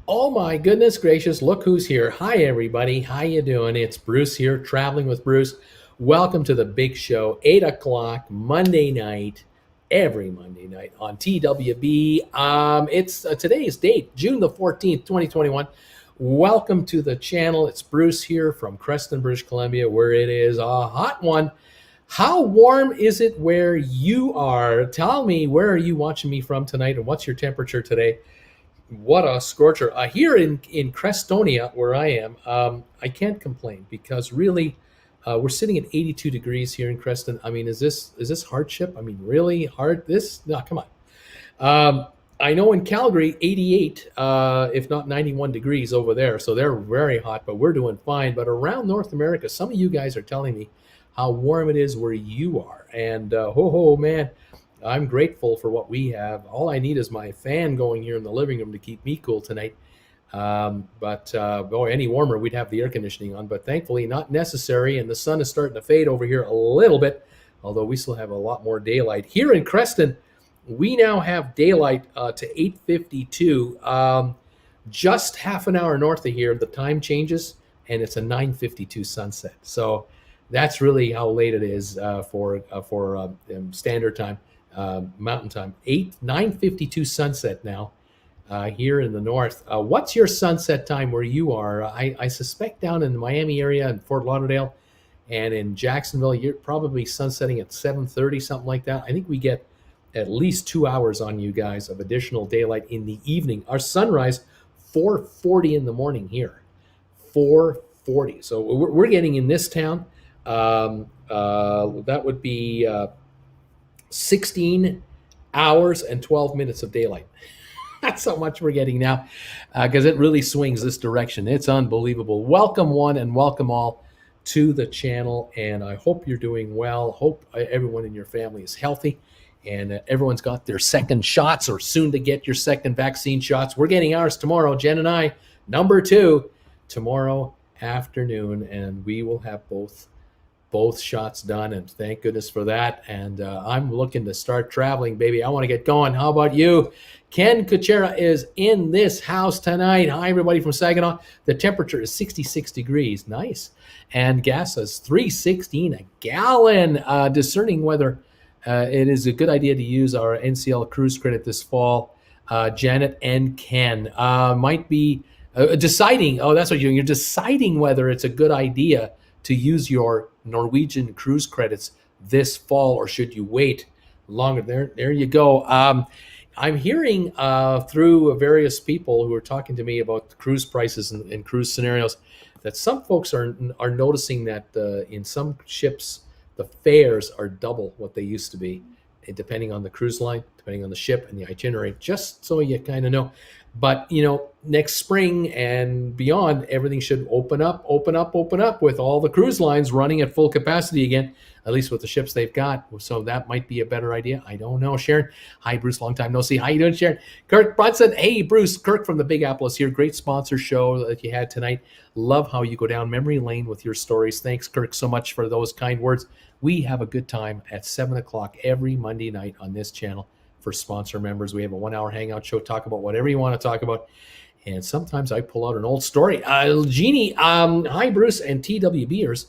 Oh my goodness gracious, look who's here. Hi everybody, how you doing? It's Bruce here, traveling with Bruce. Welcome to the big show, 8 o'clock Monday night, every Monday night on TWB. It's today's date, June the 14th, 2021. Welcome to the channel. It's Bruce here from Creston, British Columbia, where it is a hot one. How warm is it where you are? Tell me, where are you watching me from tonight, and what's your temperature today? What a scorcher! Here in Crestonia, where I am, I can't complain because really, we're sitting at 82 degrees here in Creston. I mean, is this hardship? I mean, really hard? No, come on. I know in Calgary, 88, if not 91 degrees over there, so they're very hot, but we're doing fine. But around North America, some of you guys are telling me how warm it is where you are, and man. I'm grateful for what we have. All I need is my fan going here in the living room to keep me cool tonight. Boy, any warmer, we'd have the air conditioning on. But thankfully, not necessary. And the sun is starting to fade over here a little bit, although we still have a lot more daylight. Here in Creston, we now have daylight to 8:52. Just half an hour north of here, the time changes, and it's a 9:52 sunset. So that's really how late it is for standard time. Mountain time, 9:52 sunset now here in the north. What's your sunset time where you are? I suspect down in the Miami area and Fort Lauderdale and in Jacksonville, you're probably sunsetting at 7:30, something like that. I think we get at least 2 hours on you guys of additional daylight in the evening. Our sunrise, 4:40 in the morning here, 4:40. So we're getting in this town. That would be 16 hours and 12 minutes of daylight. That's how much we're getting now, because it really swings this direction. It's unbelievable. Welcome one and welcome all to the channel, and I hope you're doing well. Hope everyone in your family is healthy, and everyone's got their second shots or soon to get your second vaccine shots. We're getting ours tomorrow, Jen and I, number 2, tomorrow afternoon, and we will have both shots done, and thank goodness for that. And I'm looking to start traveling, baby. I want to get going. How about you? Ken Kuchera is in this house tonight. Hi, everybody from Saginaw. The temperature is 66 degrees. Nice. And gas is $3.16 a gallon. Discerning whether it is a good idea to use our NCL cruise credit this fall. Janet and Ken might be deciding. Oh, that's what you're doing. You're deciding whether it's a good idea to use your Norwegian cruise credits this fall, or should you wait longer? There you go. I'm hearing through various people who are talking to me about the cruise prices and cruise scenarios that some folks are noticing that in some ships the fares are double what they used to be, depending on the cruise line, depending on the ship and the itinerary, just so you kind of know. But, next spring and beyond, everything should open up with all the cruise lines running at full capacity again, at least with the ships they've got. So that might be a better idea. I don't know. Sharon. Hi, Bruce. Long time no see. How you doing, Sharon? Kirk Brunson. Hey, Bruce. Kirk from the Big Apple is here. Great sponsor show that you had tonight. Love how you go down memory lane with your stories. Thanks, Kirk, so much for those kind words. We have a good time at 7 o'clock every Monday night on this channel. For sponsor members, we have a 1-hour hangout show, talk about whatever you want to talk about, and sometimes I pull out an old story. Jeannie, hi Bruce and TWBers.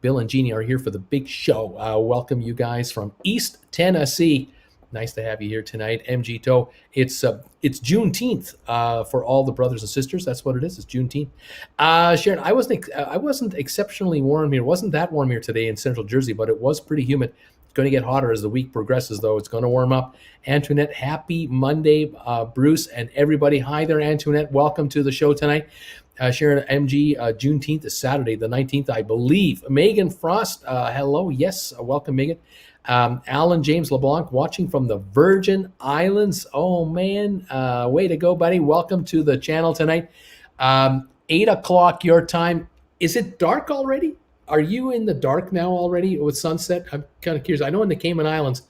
Bill and Jeannie are here for the big show. Welcome you guys from East Tennessee. Nice to have you here tonight. MG Toe. It's Juneteenth for all the brothers and sisters. That's what it is. It's Juneteenth. Sharon, I wasn't exceptionally warm here. It wasn't that warm here today in Central Jersey, but it was pretty humid. Going to get hotter as the week progresses, though. It's going to warm up. Antoinette, happy Monday, Bruce and everybody. Hi there, Antoinette. Welcome to the show tonight. Sharon, MG, Juneteenth is Saturday, the 19th, I believe. Megan Frost, hello. Yes, welcome, Megan. Alan James LeBlanc, watching from the Virgin Islands. Oh, man. Way to go, buddy. Welcome to the channel tonight. 8 o'clock your time. Is it dark already? Are you in the dark now already with sunset? I'm kind of curious. I know in the Cayman Islands,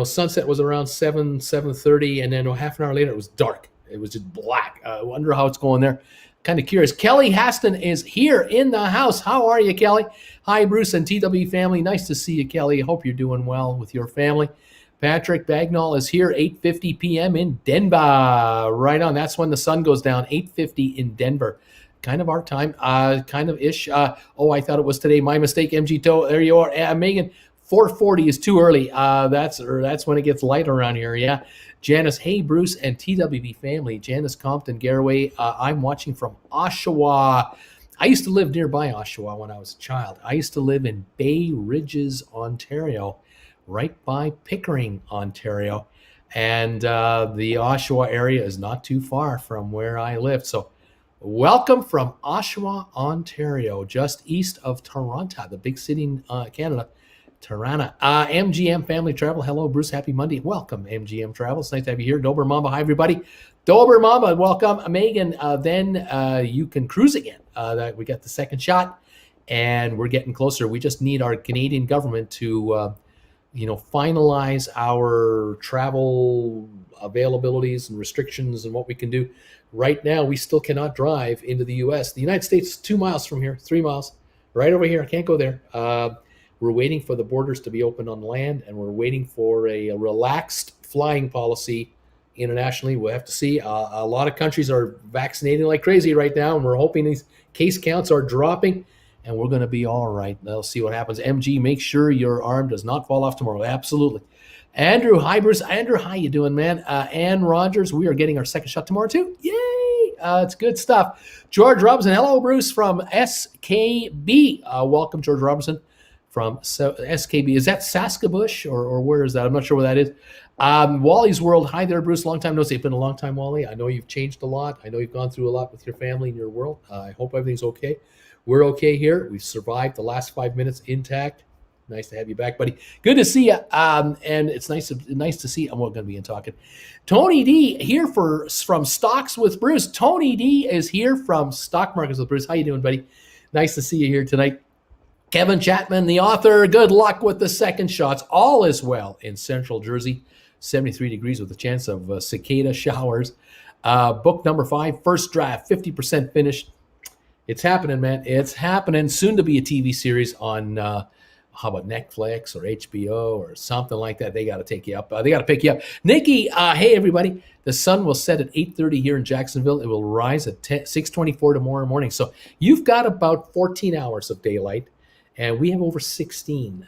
sunset was around 7:30, and then half an hour later it was dark. It was just black. I wonder how it's going there. Kind of curious. Kelly Haston is here in the house. How are you, Kelly? Hi, Bruce and TW family. Nice to see you, Kelly. Hope you're doing well with your family. Patrick Bagnall is here, 8:50 p.m. in Denver. Right on. That's when the sun goes down, 8:50 in Denver. Kind of our time, kind of ish. I thought it was today. My mistake, MG Toe. There you are. Megan, 4:40 is too early. That's when it gets light around here. Yeah. Janice, hey, Bruce and TWB family. Janice Compton, Garaway. I'm watching from Oshawa. I used to live nearby Oshawa when I was a child. I used to live in Bay Ridges, Ontario, right by Pickering, Ontario. And the Oshawa area is not too far from where I lived. So welcome from Oshawa, Ontario, just east of Toronto, the big city in Canada, Toronto. MGM Family Travel. Hello, Bruce. Happy Monday. Welcome, MGM Travel. It's nice to have you here. Dober Mamba. Hi, everybody. Dober Mamba, welcome. Megan, then you can cruise again. We got the second shot, and we're getting closer. We just need our Canadian government to finalize our travel availabilities and restrictions and what we can do. Right now, we still cannot drive into the U.S. The United States is 2 miles from here, 3 miles, right over here. I can't go there. We're waiting for the borders to be open on land, and we're waiting for a relaxed flying policy internationally. We'll have to see. A lot of countries are vaccinating like crazy right now, and we're hoping these case counts are dropping, and we're going to be all right. Let's see what happens. MG, make sure your arm does not fall off tomorrow. Absolutely. Andrew, hi, Bruce. Andrew, how you doing, man? Ann Rogers, we are getting our second shot tomorrow, too. Yay! It's good stuff. George Robinson, hello, Bruce, from SKB. Welcome, George Robinson from SKB. Is that Saskabush, or where is that? I'm not sure where that is. Wally's World, hi there, Bruce. Long time no see. It's been a long time, Wally. I know you've changed a lot. I know you've gone through a lot with your family and your world. I hope everything's okay. We're okay here. We've survived the last 5 minutes intact. Nice to have you back, buddy. Good to see you. And it's nice to see. I'm going to be in talking. Tony D here from Stocks with Bruce. Tony D is here from Stock Markets with Bruce. How you doing, buddy? Nice to see you here tonight. Kevin Chapman, the author. Good luck with the second shots. All is well in Central Jersey. 73 degrees with a chance of cicada showers. Book number 5, first draft, 50% finished. It's happening, man. It's happening. Soon to be a TV series on, how about Netflix or HBO or something like that. They got to take you up. They got to pick you up. Nikki, hey, everybody. The sun will set at 8:30 here in Jacksonville. It will rise at 6:24 tomorrow morning. So you've got about 14 hours of daylight, and we have over 16.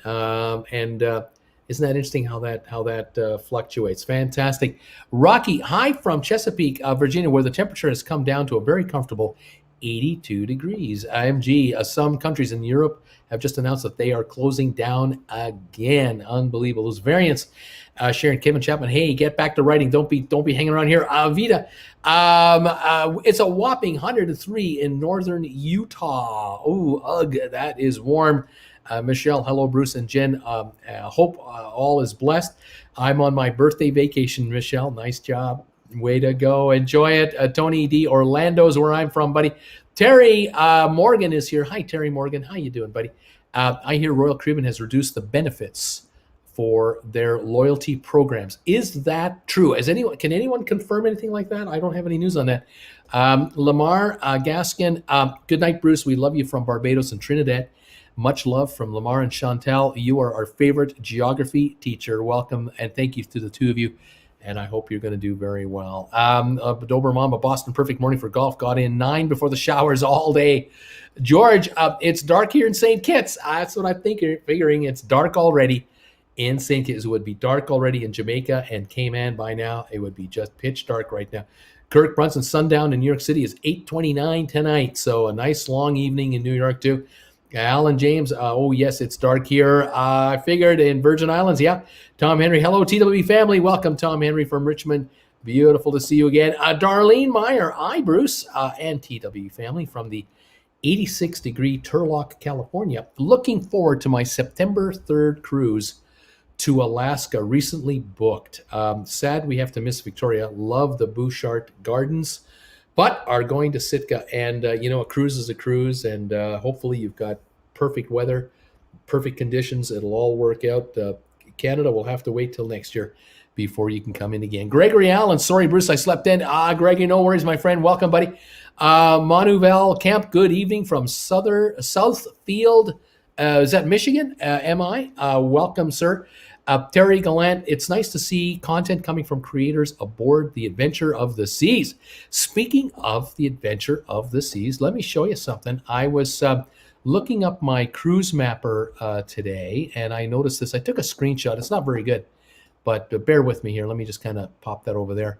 Isn't that interesting how that fluctuates? Fantastic. Rocky, hi from Chesapeake, Virginia, where the temperature has come down to a very comfortable 82 degrees. IMG, some countries in Europe have just announced that they are closing down again. Unbelievable. Those variants. Sharon, Kevin Chapman, hey, get back to writing. Don't be hanging around here. Vita, it's a whopping 103 in northern Utah. Oh, ugh, that is warm. Michelle, hello, Bruce and Jen. Hope all is blessed. I'm on my birthday vacation, Michelle. Nice job. Way to go. Enjoy it. Tony D. Orlando's where I'm from, buddy. Terry Morgan is here. Hi, Terry Morgan. How you doing, buddy? I hear Royal Caribbean has reduced the benefits for their loyalty programs. Is that true? Can anyone confirm anything like that? I don't have any news on that. Lamar Gaskin, good night, Bruce. We love you from Barbados and Trinidad. Much love from Lamar and Chantal. You are our favorite geography teacher. Welcome, and thank you to the two of you. And I hope you're going to do very well. Dober Mamba, Boston, perfect morning for golf. Got in 9 before the showers all day. George, it's dark here in St. Kitts. That's what I'm figuring. It's dark already in St. Kitts. It would be dark already in Jamaica and Cayman by now. It would be just pitch dark right now. Kirk Brunson, sundown in New York City is 8:29 tonight. So a nice long evening in New York too. Alan James, oh yes, it's dark here. I figured in Virgin Islands, yeah. Tom Henry, hello, TWB family. Welcome, Tom Henry from Richmond. Beautiful to see you again. Darlene Meyer, hi, Bruce, and TWB family from the 86-degree Turlock, California. Looking forward to my September 3rd cruise to Alaska, recently booked. Sad we have to miss Victoria. Love the Bouchard Gardens. But are going to Sitka, and a cruise is a cruise, and hopefully you've got perfect weather, perfect conditions. It'll all work out. Canada will have to wait till next year before you can come in again. Gregory Allen, sorry, Bruce, I slept in. Gregory, no worries, my friend. Welcome, buddy. Manuvel Camp, good evening from Southfield. Is that Michigan? Am I? Welcome, sir. Terry Gallant, it's nice to see content coming from creators aboard the Adventure of the Seas. Speaking of the Adventure of the Seas, let me show you something. I was looking up my cruise mapper today, and I noticed this. I took a screenshot. It's not very good, but bear with me here. Let me just kind of pop that over there.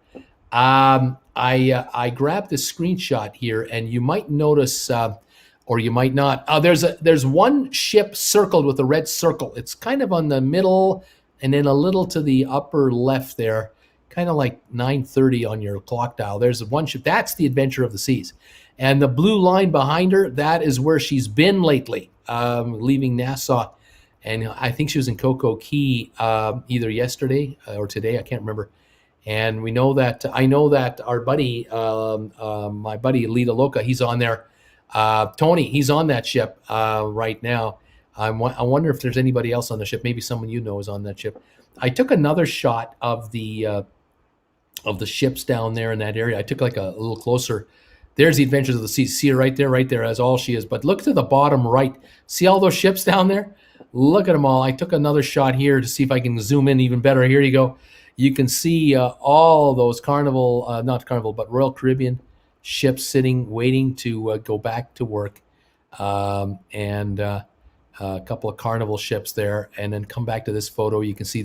I grabbed this screenshot here, and you might notice, or you might not. There's one ship circled with a red circle. It's kind of on the middle, and then a little to the upper left there, kind of like 9:30 on your clock dial. There's one ship. That's the Adventure of the Seas, and the blue line behind her, that is where she's been lately, leaving Nassau. And I think she was in Coco Key either yesterday or today. I can't remember. And I know that our buddy, my buddy Lita Loca, he's on there. Tony, he's on that ship right now. I wonder if there's anybody else on the ship. Maybe someone you know is on that ship. I took another shot of the ships down there in that area. I took like a little closer. There's the Adventures of the Seas. See her right there. As all she is. But look to the bottom right. See all those ships down there? Look at them all. I took another shot here to see if I can zoom in even better. Here you go. You can see all those not Carnival, but Royal Caribbean ships sitting, waiting to go back to work, and a couple of Carnival ships there. And then come back to this photo. You can see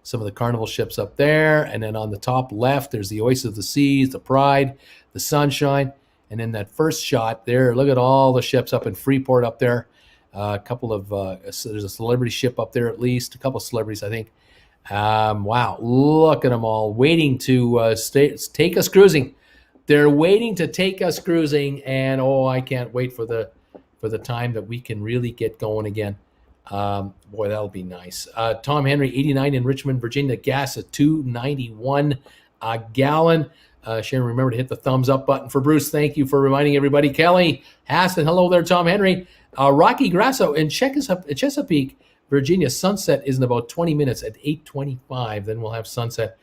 some of the Carnival ships up there. And then on the top left, there's the Oasis of the Seas, the Pride, the Sunshine. And then that first shot there, look at all the ships up in Freeport up there. A couple of, there's a celebrity ship up there at least, a couple of celebrities, I think. Wow, look at them all waiting to take us cruising. They're waiting to take us cruising, and I can't wait for the time that we can really get going again. Boy, that'll be nice. Tom Henry, 89 in Richmond, Virginia, gas at $2.91 a gallon. Sharon, remember to hit the thumbs up button for Bruce. Thank you for reminding everybody. Kelly Hassan, hello there, Tom Henry. Rocky Grasso in Chesapeake, Virginia, sunset is in about 20 minutes at 8:25. Then we'll have sunset.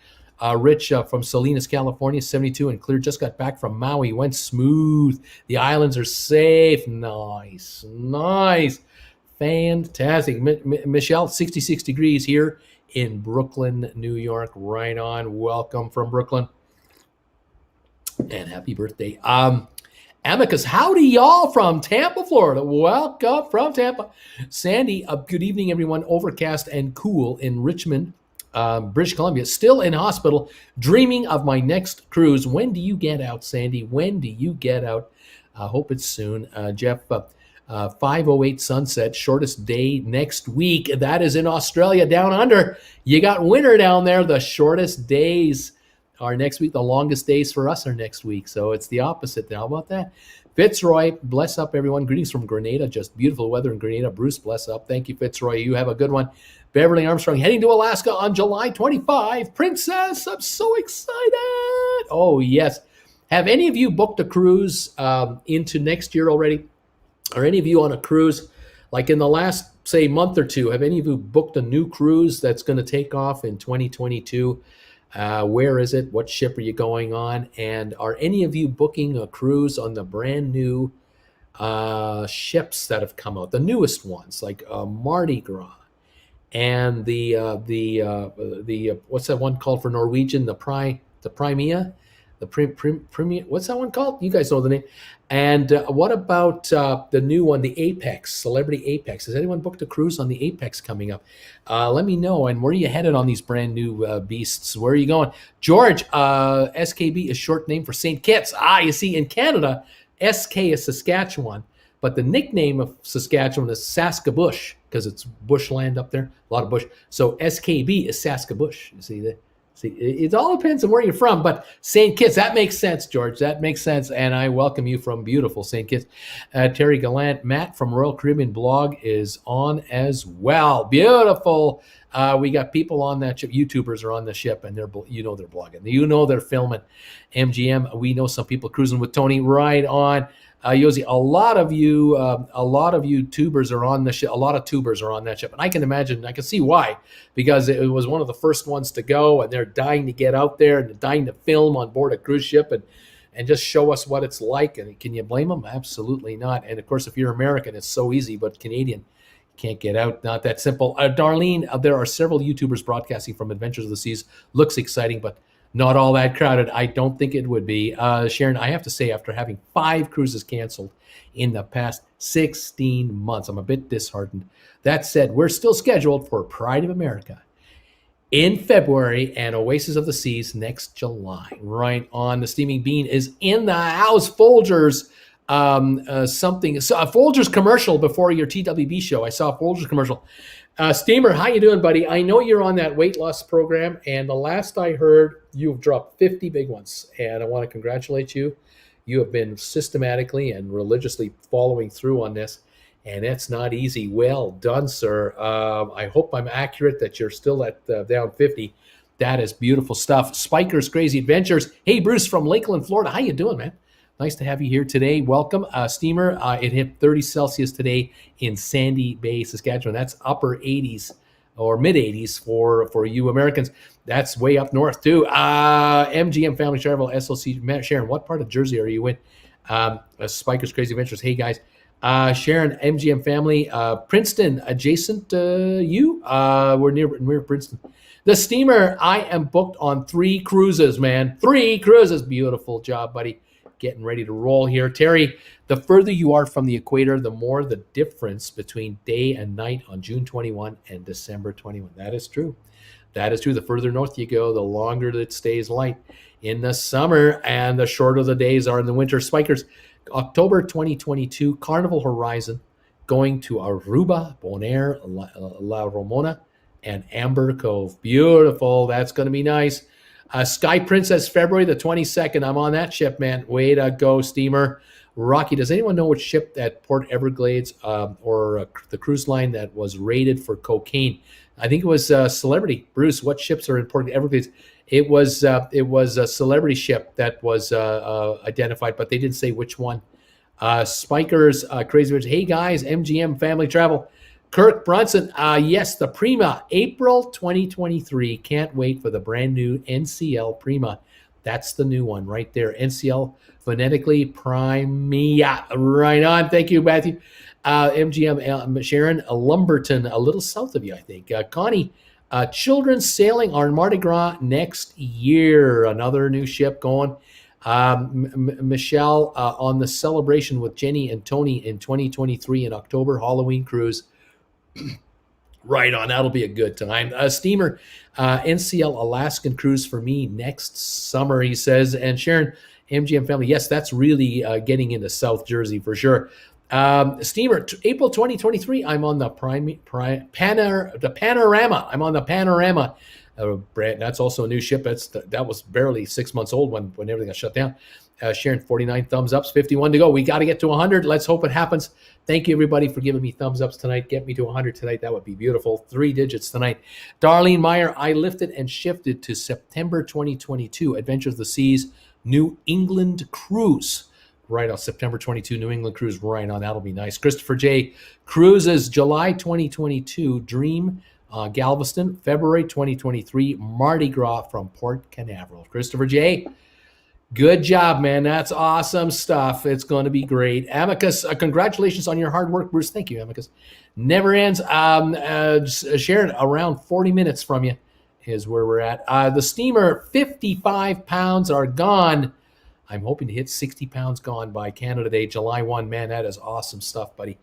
Rich from Salinas, California, 72 and clear. Just got back from Maui. Went smooth. The islands are safe. Nice. Fantastic. Michelle, 66 degrees here in Brooklyn, New York. Right on. Welcome from Brooklyn. And happy birthday. Amicus, howdy y'all from Tampa, Florida. Welcome from Tampa. Sandy, good evening, everyone. Overcast and cool in Richmond, British Columbia. Still in hospital, dreaming of my next cruise. When do you get out, Sandy? When do you get out? I hope it's soon. Jeff, 5:08 sunset, shortest day next week. That is in Australia, down under. You got winter down there. The shortest days are next week. The longest days for us are next week. So it's the opposite. How about that? Fitzroy, bless up, everyone. Greetings from Grenada. Just beautiful weather in Grenada. Bruce, bless up. Thank you, Fitzroy. You have a good one. Beverly Armstrong, heading to Alaska on July 25. Princess, I'm so excited. Oh, yes. Have any of you booked a cruise into next year already? Are any of you on a cruise? Like in the last, say, month or two, have any of you booked a new cruise that's going to take off in 2022? Where is it? What ship are you going on? And are any of you booking a cruise on the brand new ships that have come out? The newest ones, like Mardi Gras, and the what's that one called for Norwegian? The Primea, Premier. What's that one called? You guys know the name. And what about the new one, the Apex, Celebrity Apex? Has anyone booked a cruise on the Apex coming up? Let me know. And where are you headed on these brand new beasts? Where are you going? George, SKB is short name for St. Kitts. You see, in Canada, SK is Saskatchewan, but the nickname of Saskatchewan is Saskabush because it's bushland up there, a lot of bush. So SKB is Saskabush. You see that? See, it all depends on where you're from, but St. Kitts, that makes sense, George. That makes sense, and I welcome you from beautiful St. Kitts. Terry Gallant, Matt from Royal Caribbean blog is on as well. Beautiful. We got people on that ship. YouTubers are on the ship, and they're blogging. They're filming. MGM, we know some people cruising with Tony. Right on. Yosi, a lot of you tubers are on the ship. A lot of tubers are on that ship, and I can see why, because it was one of the first ones to go, and they're dying to get out there and they're dying to film on board a cruise ship and just show us what it's like. And can you blame them? Absolutely not. And of course, if you're American, it's so easy, but Canadian, Can't get out. Not that simple. Darlene, there are several YouTubers broadcasting from Adventures of the Seas. Looks exciting, but not all that crowded. I don't think it would be. Sharon, I have to say, after having 5 cruises canceled in the past 16 months, I'm a bit disheartened. That said, we're still scheduled for Pride of America in February and Oasis of the Seas next July. Right on. The Steaming Bean is in the house. Folgers, Folgers commercial before your TWB show. I saw a Folgers commercial. Steamer, how you doing, buddy? I know you're on that weight loss program, and the last I heard, you've dropped 50 big ones, and I want to congratulate you. You have been systematically and religiously following through on this, and it's not easy. Well done, sir. I hope I'm accurate that you're still at down 50. That is beautiful stuff. Spiker's Crazy Adventures. Hey, Bruce from Lakeland, Florida. How you doing, man? Nice to have you here today. Welcome. Steamer, it hit 30 Celsius today in Sandy Bay, Saskatchewan. That's upper 80s or mid 80s for you Americans. That's way up north too. MGM Family Travel, SLC. Sharon, what part of Jersey are you in? Spiker's Crazy Adventures. Hey, guys. Sharon, MGM Family, Princeton, adjacent to you. We're near Princeton. The Steamer, I am booked on 3 cruises, man. 3 cruises. Beautiful job, buddy. Getting ready to roll here. Terry, the further you are from the equator, the more the difference between day and night on June 21 and December 21. That is true. That is true. The further north you go, the longer it stays light in the summer and the shorter the days are in the winter. Spikers, October 2022, Carnival Horizon, going to Aruba, Bonaire, La Romana, and Amber Cove. Beautiful. That's going to be nice. Sky Princess, February the 22nd. I'm on that ship, man. Way to go, Steamer. Rocky, does anyone know which ship at Port Everglades or the cruise line that was raided for cocaine? I think it was Celebrity. Bruce, what ships are in Port Everglades? It was a Celebrity ship that was identified, but they didn't say which one. Spikers, Crazy Rich. Hey, guys, MGM Family Travel. Kirk Brunson, yes, the Prima, April 2023. Can't wait for the brand new NCL Prima. That's the new one right there. NCL, phonetically Primia. Right on. Thank you, Matthew. MGM, Sharon, Lumberton, a little south of you, I think. Connie, children sailing on Mardi Gras next year. Another new ship going. Michelle, on the celebration with Jenny and Tony in 2023 in October, Halloween cruise. Right on. That'll be a good time. Steamer, NCL Alaskan cruise for me next summer, he says. And Sharon, MGM Family, yes, that's really getting into South Jersey for sure. Steamer, April 2023, I'm on the Panorama. I'm on the Panorama. That's also a new ship. That was barely 6 months old when everything got shut down. Sharon, 49 thumbs ups, 51 to go. We got to get to 100. Let's hope it happens. Thank you, everybody, for giving me thumbs ups tonight. Get me to 100 tonight. That would be beautiful. 3 digits tonight. Darlene Meyer, I lifted and shifted to September 2022. Adventures of the Seas, New England cruise. Right on, September 22, New England cruise. Right on, that'll be nice. Christopher J. Cruises, July 2022. Dream, Galveston, February 2023. Mardi Gras from Port Canaveral. Christopher J., good job, man. That's awesome stuff. It's going to be great. Amicus, congratulations on your hard work, Bruce. Thank you, Amicus. Never ends. Sharon, around 40 minutes from you is where we're at. The Steamer, 55 pounds are gone. I'm hoping to hit 60 pounds gone by Canada Day, July 1. Man, that is awesome stuff, buddy.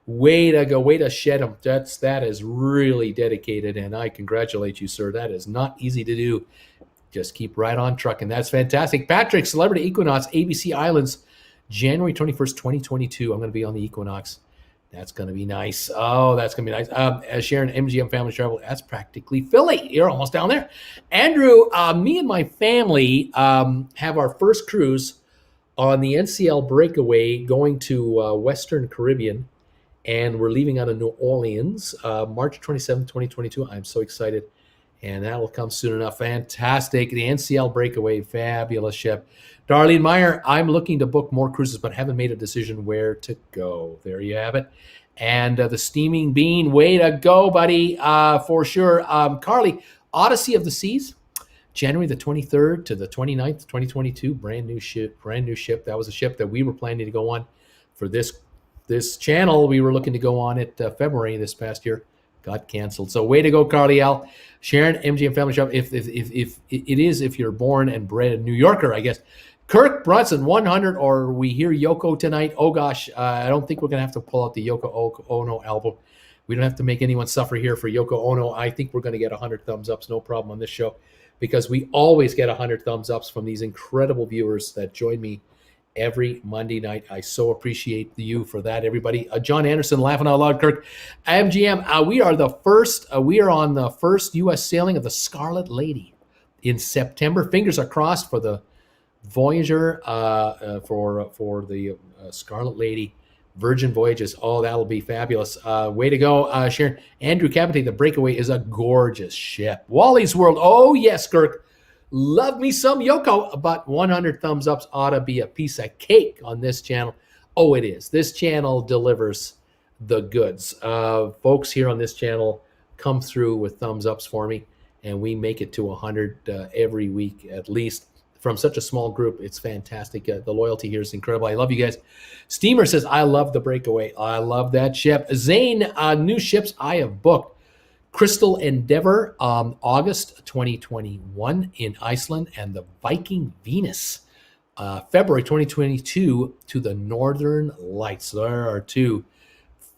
Way to go. Way to shed them. That is really dedicated, and I congratulate you, sir. That is not easy to do. Just keep right on trucking. That's fantastic. Patrick, Celebrity Equinox, ABC Islands, January 21st, 2022. I'm going to be on the Equinox. That's going to be nice. Oh, that's going to be nice. Sharon, MGM Family Travel, that's practically Philly. You're almost down there. Andrew, me and my family have our first cruise on the NCL Breakaway going to Western Caribbean, and we're leaving out of New Orleans, March 27th, 2022. I'm so excited. And that will come soon enough. Fantastic. The NCL Breakaway, fabulous ship. Darlene Meyer, I'm looking to book more cruises, but haven't made a decision where to go. There you have it. And the Steaming Bean, way to go, buddy, for sure. Carly, Odyssey of the Seas, January the 23rd to the 29th, 2022. Brand new ship. That was a ship that we were planning to go on for this this channel, we were looking to go on it February this past year, got canceled. So way to go, Carly L. Sharon, MGM Family Shop. If it is, if you're born and bred a New Yorker, I guess. Kirk Brunson, 100, or we hear Yoko tonight. Oh gosh, I don't think we're gonna have to pull out the Yoko Ono album. We don't have to make anyone suffer here for Yoko Ono. I think we're gonna get 100 thumbs ups, no problem on this show, because we always get 100 thumbs ups from these incredible viewers that join me every Monday night. I so appreciate you for that, everybody. John Anderson, laughing out loud. Kirk, MGM. We are the first. We are on the first U.S. sailing of the Scarlet Lady in September. Fingers are crossed for the Voyager, for the Scarlet Lady Virgin Voyages. Oh, that'll be fabulous. Way to go, Sharon. Andrew Capitate, the Breakaway is a gorgeous ship. Wally's World. Oh yes, Kirk. Love me some Yoko, but 100 thumbs ups ought to be a piece of cake on this channel. Oh, it is. This channel delivers the goods. Folks here on this channel come through with thumbs ups for me, and we make it to 100 every week at least. From such a small group, it's fantastic. The loyalty here is incredible. I love you guys. Steamer says, I love the Breakaway. I love that ship. Zane, new ships I have booked. Crystal Endeavor, August 2021 in Iceland, and the Viking Venus, February 2022 to the Northern Lights. There are two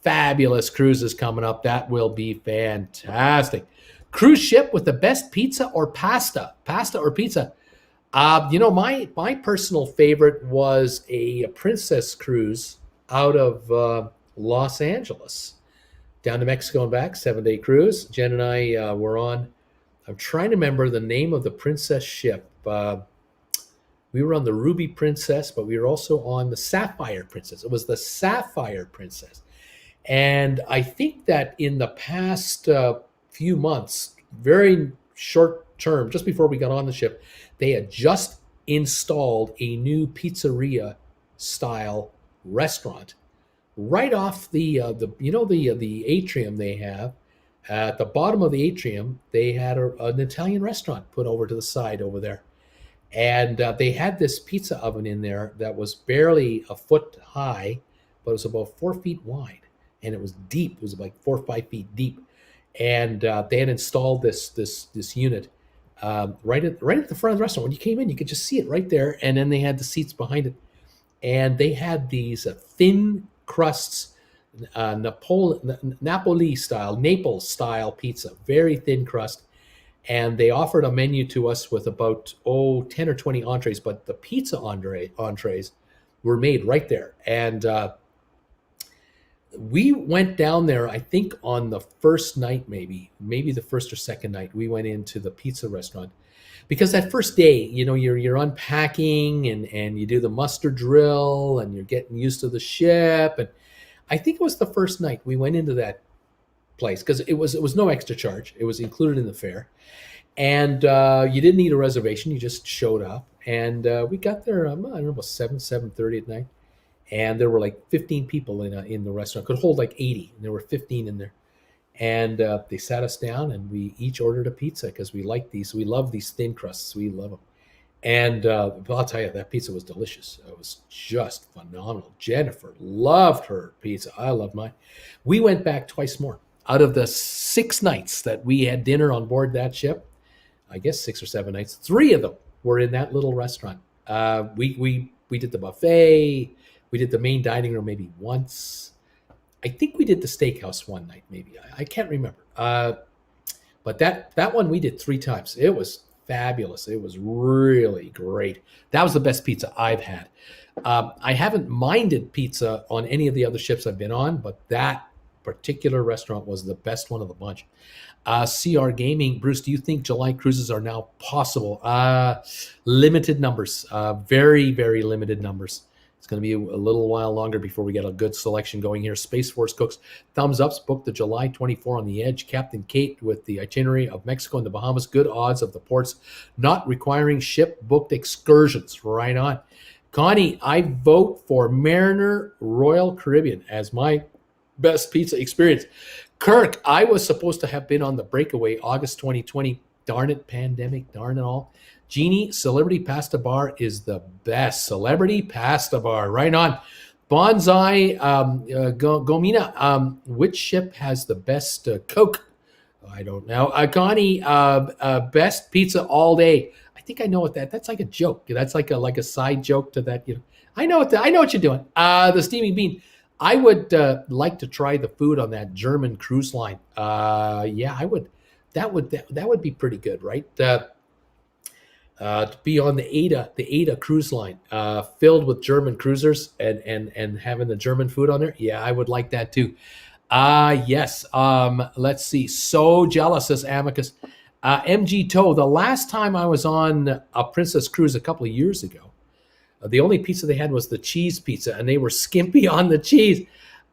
fabulous cruises coming up. That will be fantastic. Cruise ship with the best pizza or pasta? Pasta or pizza? My personal favorite was a Princess cruise out of Los Angeles down to Mexico and back, 7-day cruise. Jen and I were on. I'm trying to remember the name of the Princess ship. We were on the Ruby Princess, but we were also on the Sapphire Princess. It was the Sapphire Princess. And I think that in the past few months, very short term, just before we got on the ship, they had just installed a new pizzeria style restaurant right off the atrium they have. At the bottom of the atrium, they had an Italian restaurant put over to the side over there. And they had this pizza oven in there that was barely a foot high, but it was about 4 feet wide. And it was deep. It was like 4 or 5 feet deep. And they had installed this unit right at the front of the restaurant. When you came in, you could just see it right there. And then they had the seats behind it. And they had these thin crusts, Naples style pizza, very thin crust. And they offered a menu to us with about 10 or 20 entrees, but the pizza entrees were made right there. And we went down there, I think on the first night, maybe the first or second night, we went into the pizza restaurant. Because that first day, you're unpacking and you do the muster drill and you're getting used to the ship. And I think it was the first night we went into that place because it was no extra charge. It was included in the fare. And you didn't need a reservation. You just showed up. And we got there, I don't know, about 7:30 at night. And there were like 15 people in the restaurant. Could hold like 80. And there were 15 in there. And they sat us down and we each ordered a pizza because we like these. We love these thin crusts. We love them. And I'll tell you, that pizza was delicious. It was just phenomenal. Jennifer loved her pizza. I loved mine. We went back twice more. Out of the 6 nights that we had dinner on board that ship, I guess 6 or 7 nights, 3 of them were in that little restaurant. We did the buffet. We did the main dining room maybe once. I think we did the steakhouse one night, maybe. I can't remember. But that one we did 3 times. It was fabulous. It was really great. That was the best pizza I've had. I haven't minded pizza on any of the other ships I've been on, but that particular restaurant was the best one of the bunch. CR Gaming, Bruce, do you think July cruises are now possible? Limited numbers, very, very limited numbers. It's going to be a little while longer before we get a good selection going here. Space Force Cooks, thumbs ups, booked the July 24 on the Edge. Captain Kate with the itinerary of Mexico and the Bahamas. Good odds of the ports not requiring ship booked excursions. Right on. Connie, I vote for Mariner Royal Caribbean as my best pizza experience. Kirk, I was supposed to have been on the Breakaway August 2020. Darn it, pandemic, darn it all. Jeannie, Celebrity Pasta Bar is the best. Celebrity Pasta Bar, right on. Bonsai Gomina, which ship has the best Coke? I don't know. Connie, best pizza all day. I think I know what that's like a joke. That's like a side joke to that. I know what you're doing. The steaming bean. I would like to try the food on that German cruise line. Yeah, I would. That would be pretty good, right? To be on the Ada cruise line, filled with German cruisers and having the German food on there. Yeah, I would like that too. Yes. Let's see. So jealous, says Amicus. MG Toe. The last time I was on a Princess cruise a couple of years ago, the only pizza they had was the cheese pizza, and they were skimpy on the cheese.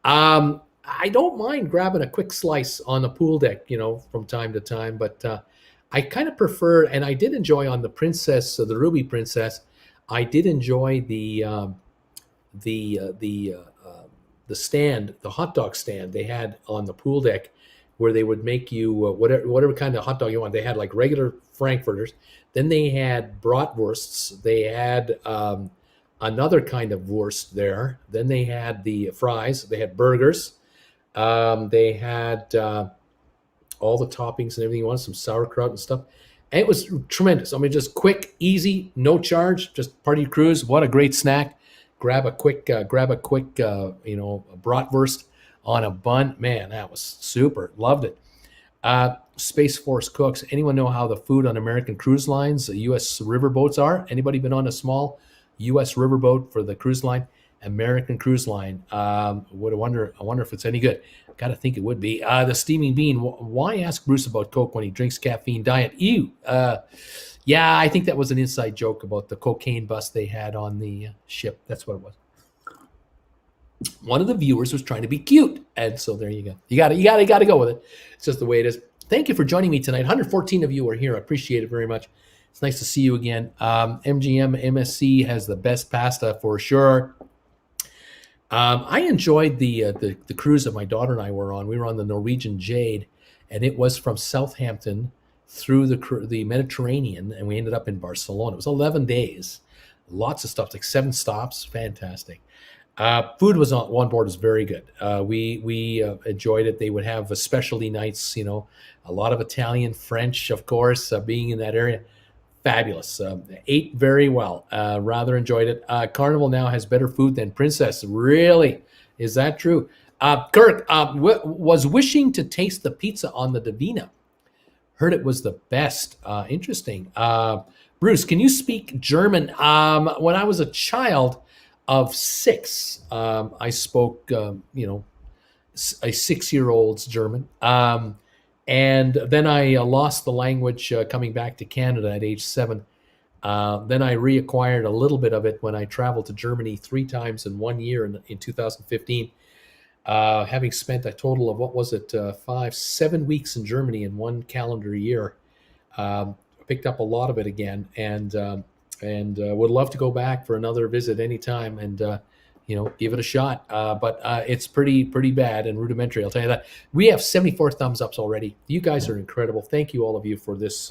I don't mind grabbing a quick slice on the pool deck, from time to time, but I kind of prefer, and I did enjoy on the Princess, the Ruby Princess. I did enjoy the stand, the hot dog stand they had on the pool deck, where they would make you whatever kind of hot dog you want. They had like regular Frankfurters, then they had bratwursts, they had another kind of wurst there, then they had the fries, they had burgers, they had all the toppings and everything you want, some sauerkraut and stuff. And it was tremendous. I mean, just quick, easy, no charge, just part of your cruise. What a great snack. Grab a quick bratwurst on a bun. Man, that was super. Loved it. Space Force cooks. Anyone know how the food on American cruise lines, U.S. riverboats are? Anybody been on a small U.S. riverboat for the cruise line? American Cruise Line. I wonder if it's any good. Got to think it would be. The steaming bean. Why ask Bruce about Coke when he drinks caffeine diet? Ew. Yeah, I think that was an inside joke about the cocaine bust they had on the ship. That's what it was. One of the viewers was trying to be cute, and so there you go. You got to go with it. It's just the way it is. Thank you for joining me tonight. 114 of you are here. I appreciate it very much. It's nice to see you again. MGM MSC has the best pasta for sure. I enjoyed the cruise that my daughter and I were on. We were on the Norwegian Jade, and it was from Southampton through the Mediterranean, and we ended up in Barcelona. It was 11 days, lots of stuff, like 7 stops, fantastic. Food was on board was very good. We enjoyed it. They would have specialty nights, a lot of Italian, French, of course, being in that area. Fabulous. Ate very well. Rather enjoyed it. Carnival now has better food than Princess. Really? Is that true? Kirk was wishing to taste the pizza on the Divina. Heard it was the best. Interesting. Bruce, can you speak German? When I was a child of 6, I spoke, a 6-year-old's German. And then I lost the language coming back to Canada at age 7. Then I reacquired a little bit of it when I traveled to Germany 3 times in 1 year in 2015. Having spent a total of 7 weeks in Germany in 1 calendar year. Picked up a lot of it again, and would love to go back for another visit anytime and give it a shot. But it's pretty bad and rudimentary, I'll tell you that. We have 74 thumbs ups already. You guys are incredible. Thank you, all of you, for this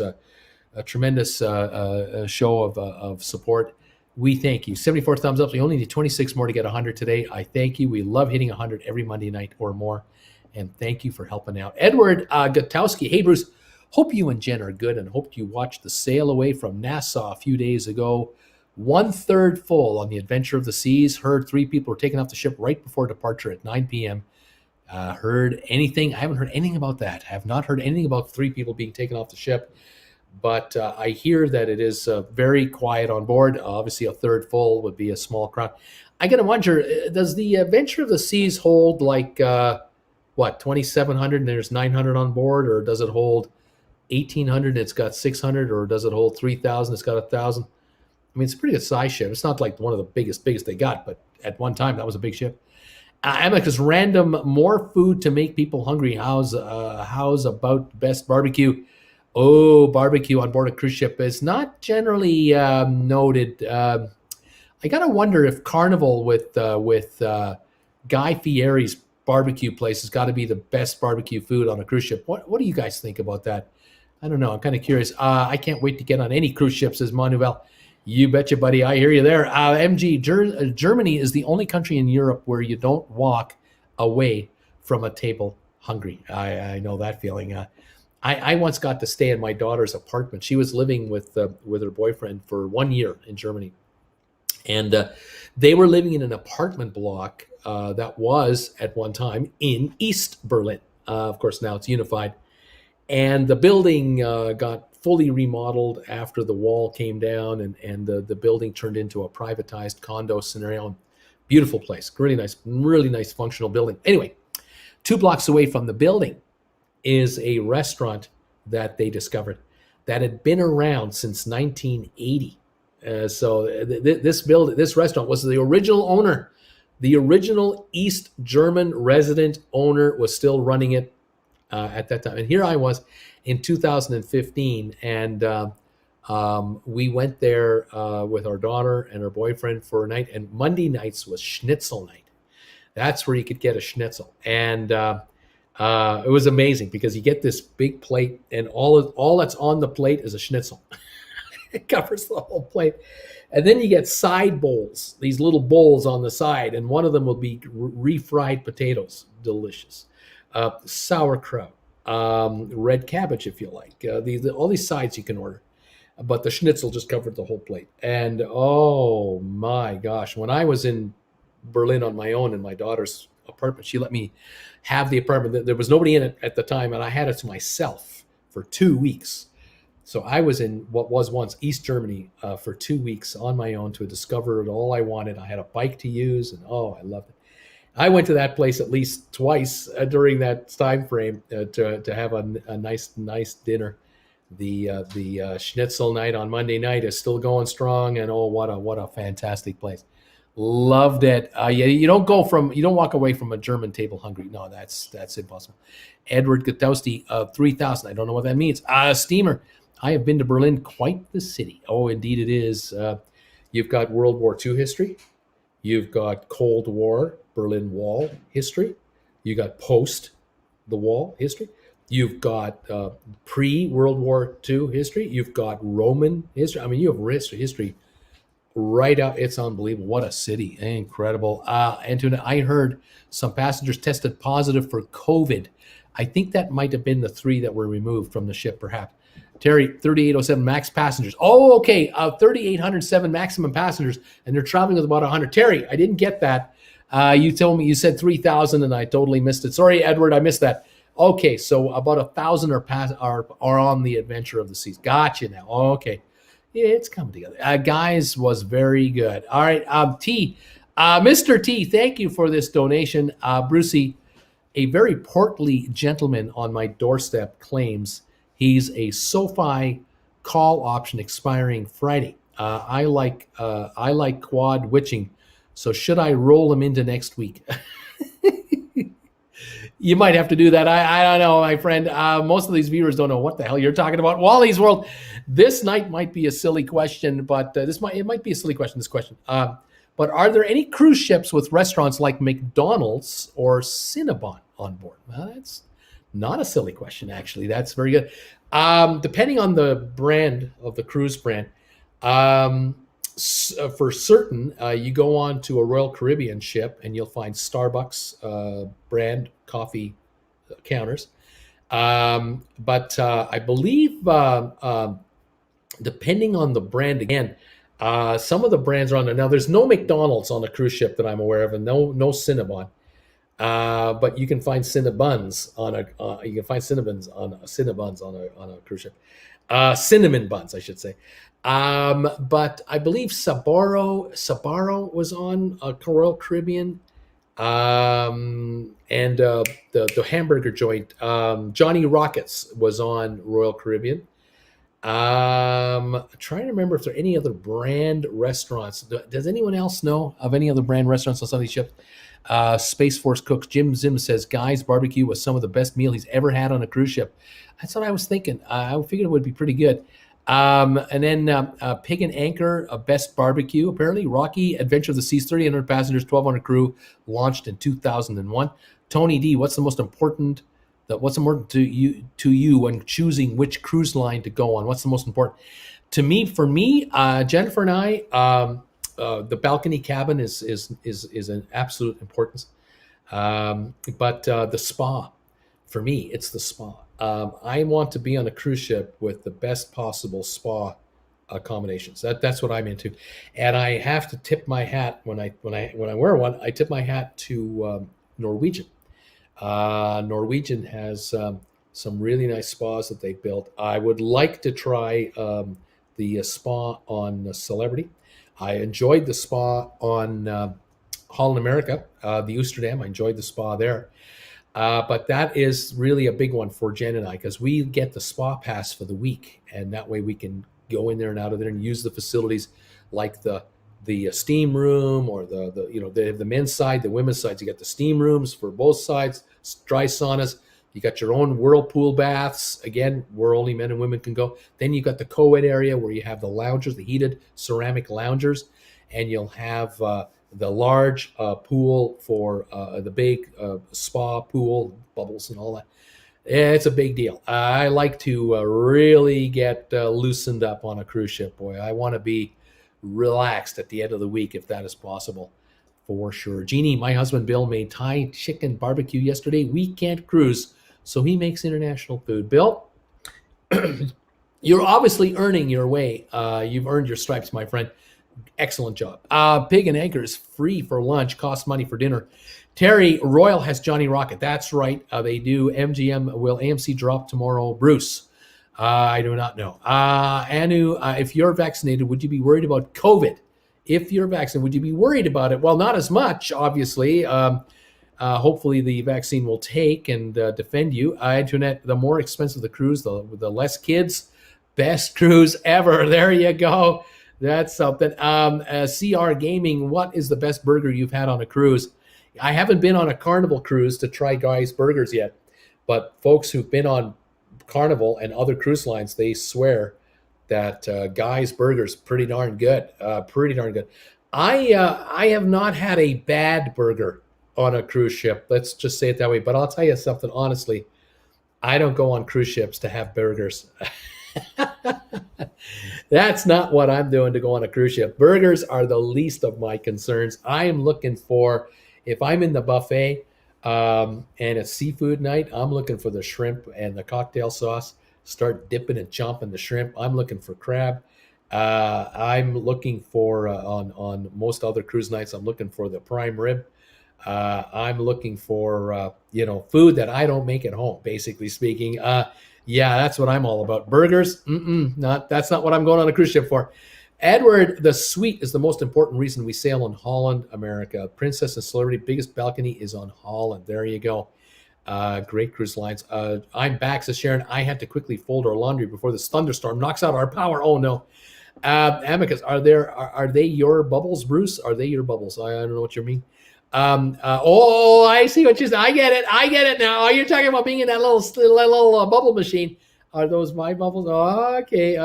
tremendous show of support. We thank you. 74 thumbs up. We only need 26 more to get 100 today. I thank you. We love hitting 100 every Monday night or more. And thank you for helping out. Edward Gutowski. Hey, Bruce. Hope you and Jen are good, and hope you watched the sail away from Nassau a few days ago. 1/3 full on the Adventure of the Seas. Heard 3 people were taken off the ship right before departure at 9 p.m. Heard anything? I haven't heard anything about that. I have not heard anything about 3 people being taken off the ship. But I hear that it is very quiet on board. Obviously, 1/3 full would be a small crowd. I got to wonder, does the Adventure of the Seas hold 2,700 and there's 900 on board? Or does it hold 1,800 and it's got 600? Or does it hold 3,000? It's got 1,000? I mean, it's a pretty good size ship. It's not like one of the biggest they got, but at one time that was a big ship. Amicus random, more food to make people hungry. How's about best barbecue? Oh, barbecue on board a cruise ship is not generally noted. I gotta wonder if Carnival with Guy Fieri's barbecue place has got to be the best barbecue food on a cruise ship. What do you guys think about that? I don't know. I'm kind of curious. I can't wait to get on any cruise ship, says Manuel. You betcha, buddy. I hear you there. Germany is the only country in Europe where you don't walk away from a table hungry. I know that feeling. I once got to stay in my daughter's apartment. She was living with her boyfriend for 1 year in Germany, and they were living in an apartment block that was at one time in East Berlin. Of course, now it's unified, and the building got fully remodeled after the wall came down, and the building turned into a privatized condo scenario. Beautiful place, really nice functional building. Anyway, 2 blocks away from the building is a restaurant that they discovered that had been around since 1980. This restaurant was the original owner. The original East German resident owner was still running it at that time. And here I was in 2015, and we went there with our daughter and her boyfriend for a night. And Monday nights was schnitzel night. That's where you could get a schnitzel, and it was amazing because you get this big plate, and all that's on the plate is a schnitzel. It covers the whole plate. And then you get side bowls, these little bowls on the side, and one of them will be refried potatoes, delicious, sauerkraut, red cabbage if you like. All these sides you can order, but the schnitzel just covered the whole plate. And oh my gosh, when I was in Berlin on my own in my daughter's apartment, she let me have the apartment. There was nobody in it at the time, and I had it to myself for 2 weeks. So I was in what was once East Germany for 2 weeks on my own to discover all I wanted. I had a bike to use, and I loved it. I went to that place at least twice during that time frame to have a nice dinner. The schnitzel night on Monday night is still going strong, and what a fantastic place. Loved it. You don't walk away from a German table hungry. No, that's impossible. Edward Gutowski, 3,000. I don't know what that means. Steamer. I have been to Berlin, quite the city. Oh, indeed it is. You've got World War II history. You've got Cold War, Berlin Wall history. You got post the wall history. You've got pre-World War II history. You've got Roman history. I mean, you have history right out. It's unbelievable. What a city. Incredible. Antonia, I heard some passengers tested positive for COVID. I think that might have been the 3 that were removed from the ship, perhaps. Terry, 3807 max passengers. Oh, okay. 3,807 maximum passengers, and they're traveling with about 100. Terry, I didn't get that. You told me you said 3,000, and I totally missed it. Sorry, Edward, I missed that. Okay, so about 1,000 are on the Adventure of the Seas. Gotcha now. Okay. Yeah, it's coming together. Guys, was very good. All right, Mr. T, thank you for this donation. Brucey, a very portly gentleman on my doorstep claims he's a SoFi call option expiring Friday. I like quad witching, so should I roll him into next week? You might have to do that. I don't know, my friend. Most of these viewers don't know what the hell you're talking about. Wally's World. This night might be a silly question, but it might be a silly question. This question. But are there any cruise ships with restaurants like McDonald's or Cinnabon on board? Well, that's not a silly question, actually. That's very good. Depending on the brand of the cruise brand, for certain, you go on to a Royal Caribbean ship and you'll find Starbucks brand coffee counters. But I believe, depending on the brand, again, some of the brands are on there. Now, there's no McDonald's on the cruise ship that I'm aware of, and no Cinnabon. But you can find Cinnabons on a cruise ship. Cinnamon buns, I should say. But I believe Sabaro was on Royal Caribbean, and the hamburger joint, Johnny Rockets, was on Royal Caribbean. Trying to remember if there are any other brand restaurants. Does anyone else know of any other brand restaurants on some of these ships? Space Force Cooks. Jim Zim says, guys, barbecue was some of the best meal he's ever had on a cruise ship. That's what I was thinking. I figured it would be pretty good. And then Pig and Anchor, best barbecue, apparently. Rocky, Adventure of the Seas, 3,800 passengers, 1,200 crew, launched in 2001. Tony D, what's most important to you when choosing which cruise line to go on? What's the most important? To me, for me, Jennifer and I, the balcony cabin is an absolute importance. But the spa, for me, it's the spa. I want to be on a cruise ship with the best possible spa accommodations. That's what I'm into, and I have to tip my hat when I wear one. I tip my hat to Norwegian. Norwegian has some really nice spas that they built. I would like to try the spa on Celebrity. I enjoyed the spa on Holland America, the Oosterdam. I enjoyed the spa there. But that is really a big one for Jen and I because we get the spa pass for the week, and that way we can go in there and out of there and use the facilities like the steam room or they have the men's side, the women's side. You got the steam rooms for both sides, dry saunas. You got your own whirlpool baths, again, where only men and women can go. Then you got the co-ed area where you have the loungers, the heated ceramic loungers, and you'll have the large pool for the big spa pool, bubbles and all that. It's a big deal. I like to really get loosened up on a cruise ship, boy. I want to be relaxed at the end of the week if that is possible, for sure. Jeannie, my husband Bill made Thai chicken barbecue yesterday. We can't cruise, so he makes international food. Bill, you're obviously earning your way. You've earned your stripes, my friend. Excellent job. Pig and Anchor is free for lunch, costs money for dinner. Terry, Royal has Johnny Rocket. That's right. They do. MGM, will AMC drop tomorrow? Bruce, I do not know. Anu, if you're vaccinated, would you be worried about COVID? If you're vaccinated, would you be worried about it? Well, not as much, obviously. Hopefully the vaccine will take and defend you. Antoinette, the more expensive the cruise, the less kids. Best cruise ever. There you go. That's something. CR Gaming, what is the best burger you've had on a cruise? I haven't been on a Carnival cruise to try Guy's Burgers yet, but folks who've been on Carnival and other cruise lines, they swear that Guy's Burgers pretty darn good. Pretty darn good. I have not had a bad burger on a cruise ship. Let's just say it that way. But I'll tell you something honestly. I don't go on cruise ships to have burgers. That's not what I'm doing to go on a cruise ship. Burgers are the least of my concerns. I am looking for, if I'm in the buffet and it's seafood night, I'm looking for the shrimp and the cocktail sauce. Start dipping and chomping the shrimp. I'm looking for crab. I'm looking for, on most other cruise nights, I'm looking for the prime rib. I'm looking for, food that I don't make at home, basically speaking. Yeah, that's what I'm all about. Burgers, that's not what I'm going on a cruise ship for. Edward, the suite is the most important reason we sail on Holland America. Princess and Celebrity, biggest balcony is on Holland. There you go. Great cruise lines. I'm back, says Sharon. I had to quickly fold our laundry before this thunderstorm knocks out our power. Oh no. Amicus, are they your bubbles, Bruce? Are they your bubbles? I don't know what you mean. I see what you said. I get it now. You're talking about being in that little bubble machine. Are those my bubbles? Okay.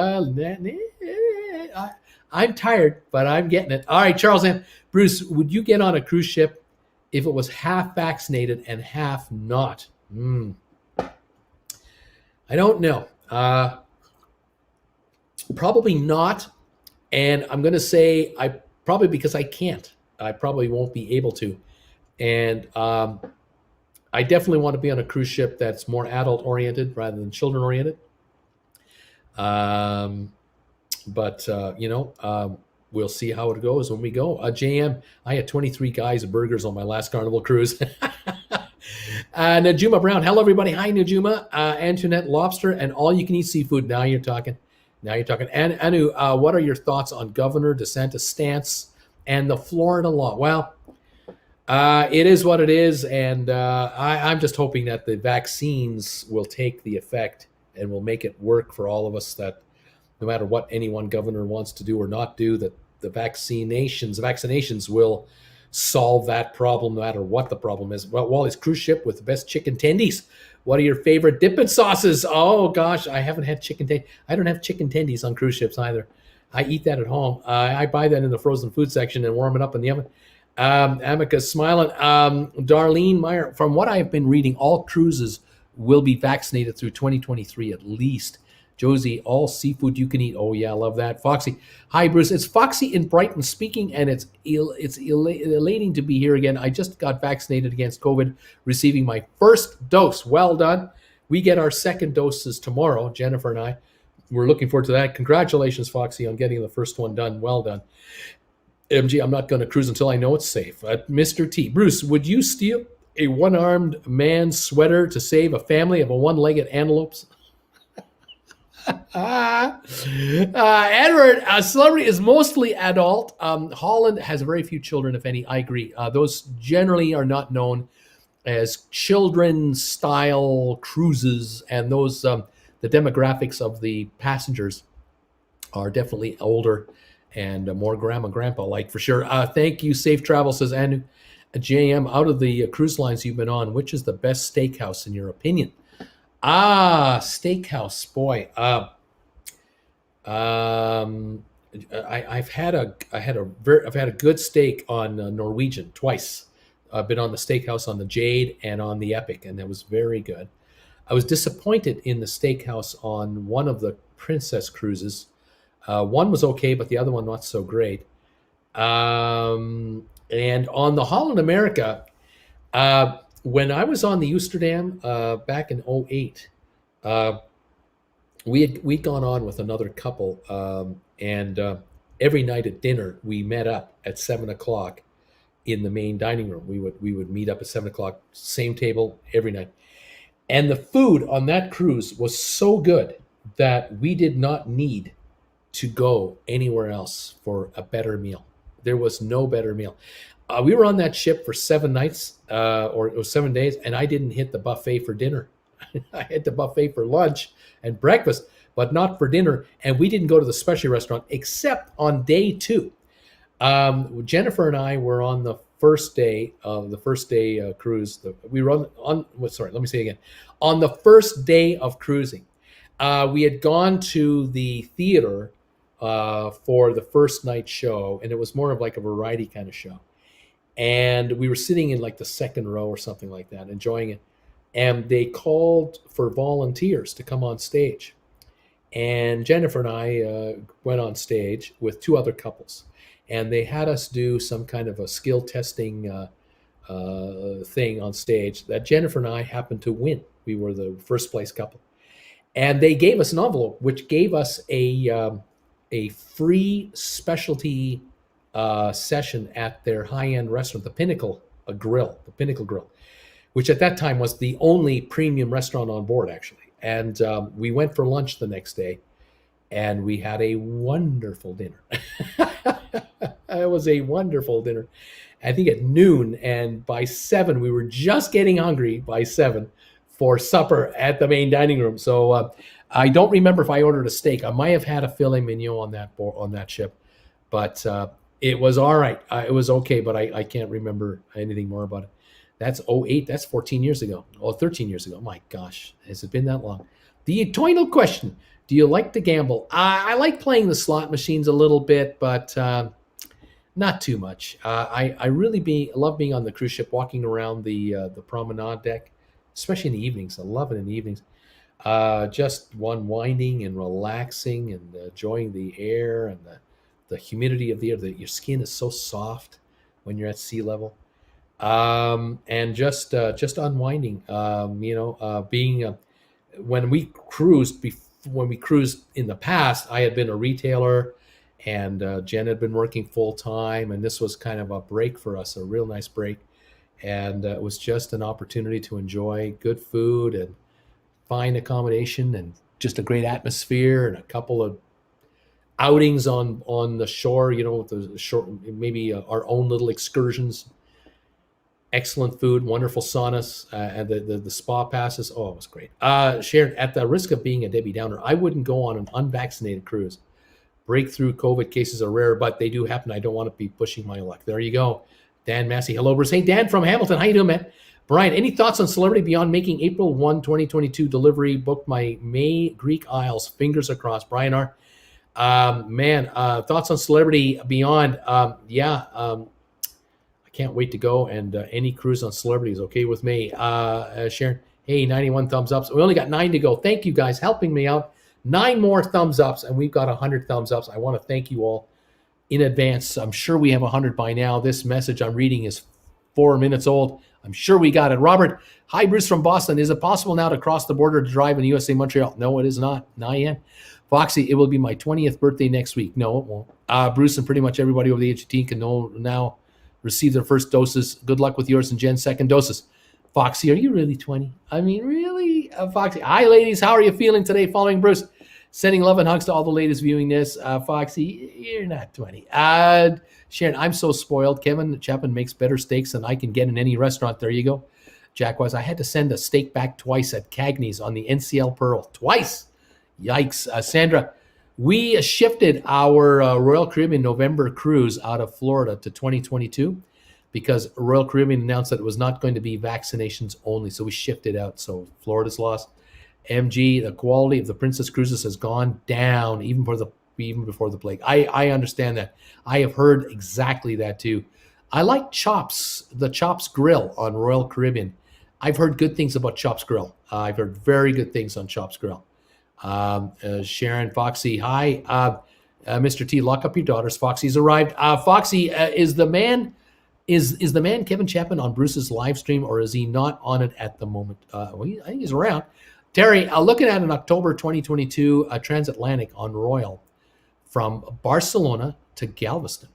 I'm tired, but I'm getting it. All right, Charles M. Bruce, would you get on a cruise ship if it was half vaccinated and half not? I don't know. Probably not. And I'm going to say probably because I can't. I probably won't be able to. And I definitely want to be on a cruise ship that's more adult-oriented rather than children-oriented. We'll see how it goes when we go. JM, I had 23 guys of burgers on my last Carnival cruise. Najuma Brown, hello everybody. Hi Najuma. Antoinette, lobster and all-you-can-eat seafood. Now you're talking. And Anu, what are your thoughts on Governor DeSantis' stance and the Florida law? Well, it is what it is, and I'm just hoping that the vaccines will take the effect and will make it work for all of us, that no matter what any one governor wants to do or not do, that the vaccinations will solve that problem no matter what the problem is. Well, Wally's cruise ship with the best chicken tendies. What are your favorite dipping sauces? Oh, gosh, I haven't had chicken tendies. I don't have chicken tendies on cruise ships either. I eat that at home. I buy that in the frozen food section and warm it up in the oven. Amica's smiling. Darlene Meyer, from what I've been reading, all cruises will be vaccinated through 2023 at least. Josie, all seafood you can eat. Oh yeah, love that. Foxy, hi Bruce. It's Foxy in Brighton speaking, and it's elating to be here again. I just got vaccinated against COVID, receiving my first dose. Well done. We get our second doses tomorrow. Jennifer and I. We're looking forward to that. Congratulations, Foxy, on getting the first one done. Well done. MG, I'm not going to cruise until I know it's safe. Mr. T. Bruce, would you steal a one-armed man's sweater to save a family of a one-legged antelopes? Edward, celebrity is mostly adult. Holland has very few children, if any. I agree. Those generally are not known as children-style cruises, and those the demographics of the passengers are definitely older and more grandma, grandpa like for sure. Thank you. Safe travel, says Anu. JM, out of the cruise lines you've been on, which is the best steakhouse in your opinion? Steakhouse, boy. I've had a good steak on Norwegian twice. I've been on the steakhouse on the Jade and on the Epic, and that was very good. I was disappointed in the steakhouse on one of the Princess cruises. One was okay, but the other one not so great. And on the Holland America, when I was on the Amsterdam back in 2008, we'd gone on with another couple, and every night at dinner we met up at 7:00 in the main dining room. We would meet up at 7:00, same table every night. And the food on that cruise was so good that we did not need to go anywhere else for a better meal. There was no better meal. We were on that ship for 7 nights, or it was 7 days, and I didn't hit the buffet for dinner. I hit the buffet for lunch and breakfast, but not for dinner. And we didn't go to the specialty restaurant except on day 2. Jennifer and I were on the first day of the cruise. We were on let me say again. On the first day of cruising, we had gone to the theater for the first night show, and it was more of like a variety kind of show. And we were sitting in like the second row or something like that, enjoying it. And they called for volunteers to come on stage. And Jennifer and I went on stage with 2 other couples. And they had us do some kind of a skill testing thing on stage that Jennifer and I happened to win. We were the first place couple. And they gave us an envelope, which gave us a free specialty session at their high-end restaurant, the Pinnacle Grill, which at that time was the only premium restaurant on board, actually. And we went for lunch the next day, and we had a wonderful dinner. It was a wonderful dinner. I think at noon, and by 7, we were just getting hungry by 7 for supper at the main dining room. So I don't remember if I ordered a steak. I might have had a filet mignon on that ship, but it was all right. It was okay, but I can't remember anything more about it. That's 2008. That's 14 years ago. Oh, 13 years ago. My gosh, has it been that long? The eternal question: do you like to gamble? I like playing the slot machines a little bit, but not too much. I really love being on the cruise ship, walking around the promenade deck, especially in the evenings. I love it in the evenings. Just unwinding and relaxing and enjoying the air and the humidity of the air. Your skin is so soft when you're at sea level, and just unwinding. Being when we cruised in the past, I had been a retailer, and Jen had been working full time, and this was kind of a break for us, a real nice break, and it was just an opportunity to enjoy good food and fine accommodation and just a great atmosphere and a couple of outings on the shore, the shore, maybe our own little excursions. Excellent food, wonderful saunas, and the spa passes. Oh, it was great. Sharon, at the risk of being a Debbie Downer, I wouldn't go on an unvaccinated cruise. Breakthrough COVID cases are rare, but they do happen. I don't want to be pushing my luck. There you go. Dan Massey. Hello, Bruce. Hey, Dan from Hamilton. How you doing, man? Brian, any thoughts on Celebrity beyond making April 1, 2022 delivery? Booked my May Greek Isles. Fingers across. Brian R. Thoughts on Celebrity beyond? I can't wait to go, and any cruise on Celebrity is okay with me. Sharon, hey, 91 thumbs up. So we only got 9 to go. Thank you guys helping me out. 9 more thumbs ups, and we've got 100 thumbs ups. I want to thank you all in advance. I'm sure we have 100 by now. This message I'm reading is 4 minutes old. I'm sure we got it. Robert, hi, Bruce from Boston. Is it possible now to cross the border to drive in the USA Montreal? No, it is not. Not yet. Foxy, it will be my 20th birthday next week. No, it won't. Bruce and pretty much everybody over the age of 18 can now receive their first doses. Good luck with yours and Jen's second doses. Foxy, are you really 20? I mean, really? Foxy, hi, ladies. How are you feeling today following Bruce? Sending love and hugs to all the ladies viewing this. Foxy, you're not 20. Sharon, I'm so spoiled. Kevin Chapman makes better steaks than I can get in any restaurant. There you go. Jack was, I had to send a steak back twice at Cagney's on the NCL Pearl. Twice. Yikes. Sandra, we shifted our Royal Caribbean November cruise out of Florida to 2022 because Royal Caribbean announced that it was not going to be vaccinations only. So we shifted out. So Florida's lost. MG, the quality of the Princess Cruises has gone down even before the plague. I understand that. I have heard exactly that too. I like Chops, the Chops Grill on Royal Caribbean. I've heard good things about Chops Grill. I've heard very good things on Chops Grill. Sharon, Foxy, hi. Mr. T, lock up your daughters. Foxy's arrived. Foxy, is the man Kevin Chapman on Bruce's live stream, or is he not on it at the moment? I think he's around. Terry, looking at an October 2022 transatlantic on Royal from Barcelona to Galveston.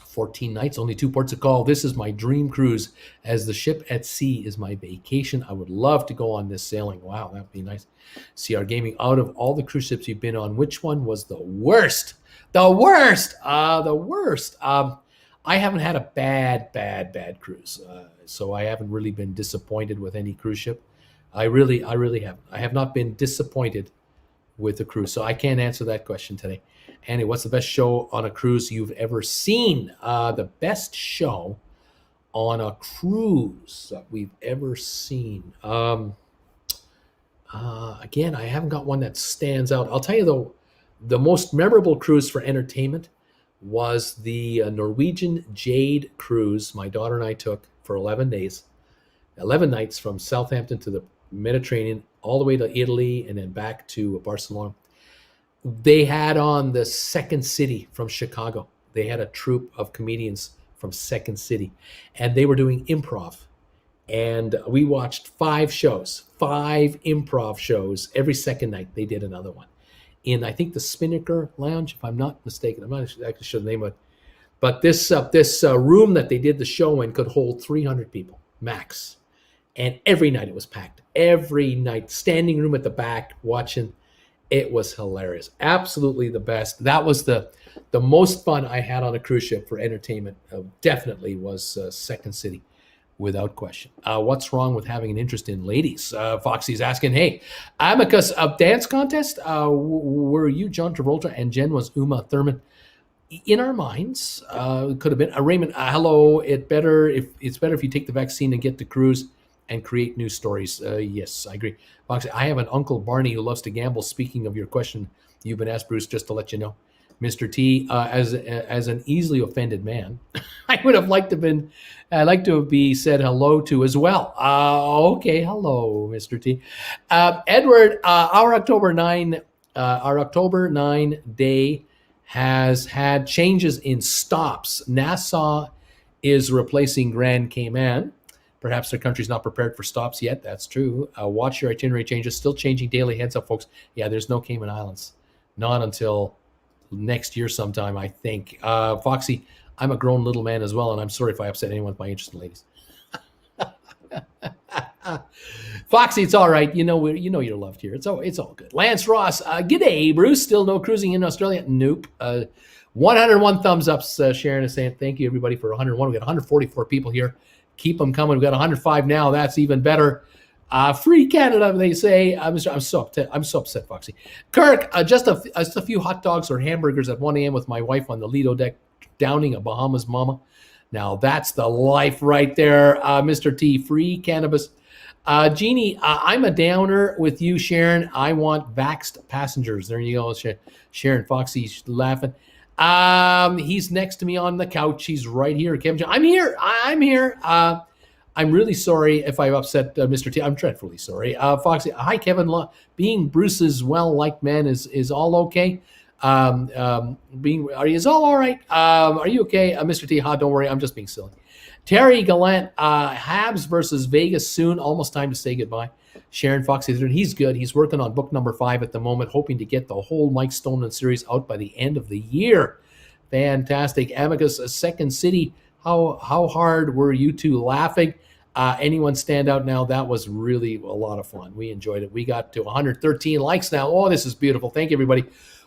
14 nights, only 2 ports of call. This is my dream cruise, as the ship at sea is my vacation. I would love to go on this sailing. Wow, that would be nice. CR Gaming, out of all the cruise ships you've been on, which one was the worst? The worst! The worst. I haven't had a bad cruise, so I haven't really been disappointed with any cruise ship. I really haven't. I have not been disappointed with the cruise, so I can't answer that question today. Annie, what's the best show on a cruise you've ever seen? The best show on a cruise that we've ever seen. Again, I haven't got one that stands out. I'll tell you the most memorable cruise for entertainment was the Norwegian Jade cruise my daughter and I took for 11 days, 11 nights from Southampton to the Mediterranean, all the way to Italy and then back to Barcelona. They had on the Second City from Chicago. They had a troupe of comedians from Second City, and they were doing improv. And we watched 5 improv shows. Every second night they did another one. In, I think, the Spinnaker Lounge, if I'm not mistaken. I'm not actually sure the name of it. But this room that they did the show in could hold 300 people, max. And every night it was packed. Every night, standing room at the back, watching. It was hilarious. Absolutely the best. That was the most fun I had on a cruise ship for entertainment. Definitely was Second City, without question. What's wrong with having an interest in ladies? Foxy's asking, hey, Amicus dance contest? Were you John Travolta and Jen was Uma Thurman? In our minds, could have been. Raymond, hello. It's better if you take the vaccine and get to cruise and create new stories. Yes, I agree. Foxy, I have an Uncle Barney who loves to gamble. Speaking of your question, you've been asked, Bruce, just to let you know. Mr. T, as an easily offended man, I would have liked to be said hello to as well. Okay, hello, Mr. T. Edward, our October 9 day has had changes in stops. Nassau is replacing Grand Cayman. Perhaps their country's not prepared for stops yet. That's true. Watch your itinerary changes. Still changing daily. Heads up, folks. Yeah, there's no Cayman Islands. Not until next year sometime, I think. Foxy, I'm a grown little man as well, and I'm sorry if I upset anyone with my interest in ladies. Foxy, it's all right. You know you're loved here. It's all good. Lance Ross, g'day, Bruce. Still no cruising in Australia? Nope. 101 thumbs ups. Sharon is saying thank you, everybody, for 101. We got 144 people here. Keep them coming. We've got 105 now. That's even better. Free Canada, they say. I'm so upset, Foxy. Kirk, just a few hot dogs or hamburgers at 1 a.m. with my wife on the Lido deck, downing a Bahamas mama. Now, that's the life right there, Mr. T. Free cannabis. Jeannie, I'm a downer with you, Sharon. I want vaxxed passengers. There you go, Sharon. Foxy's laughing. He's next to me on the couch. He's right here. Kevin, I'm here. I'm really sorry if I've upset Mr. T. I'm dreadfully sorry. Foxy, hi, Kevin. Being Bruce's well-liked man is all okay. Is all right? Are you okay, Mr. T? Don't worry, I'm just being silly. Terry Gallant, Habs versus Vegas soon. Almost time to say goodbye. Sharon Foxy, he's good. He's working on book number 5 at the moment, hoping to get the whole Mike Stoneman series out by the end of the year. Fantastic. Amicus, Second City. How hard were you two laughing? Anyone stand out now? That was really a lot of fun. We enjoyed it. We got to 113 likes now. Oh, this is beautiful. Thank you, everybody.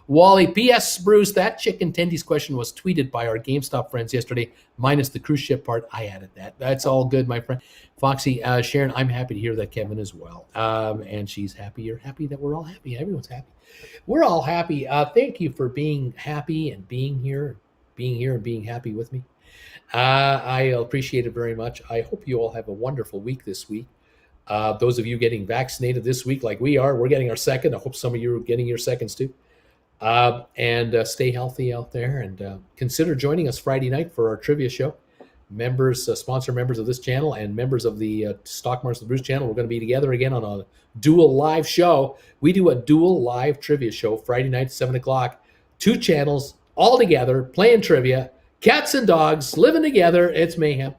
Wally, P.S. Bruce, that chicken tendies question was tweeted by our GameStop friends yesterday, minus the cruise ship part. I added that. That's all good, my friend. Foxy, Sharon, I'm happy to hear that Kevin as well. And she's happy. You're happy that we're all happy. Everyone's happy. We're all happy. Thank you for being happy and being here and being happy with me. I appreciate it very much. I hope you all have a wonderful week this week. Those of you getting vaccinated this week like we are, we're getting our second. I hope some of you are getting your seconds too. And stay healthy out there, and consider joining us Friday night for our trivia show. Members, sponsor members of this channel and members of the Stock Markets of the Bruce channel, we're going to be together again on a dual live show. We do a dual live trivia show Friday night at 7 o'clock. 2 channels all together playing trivia. Cats and dogs living together. It's mayhem.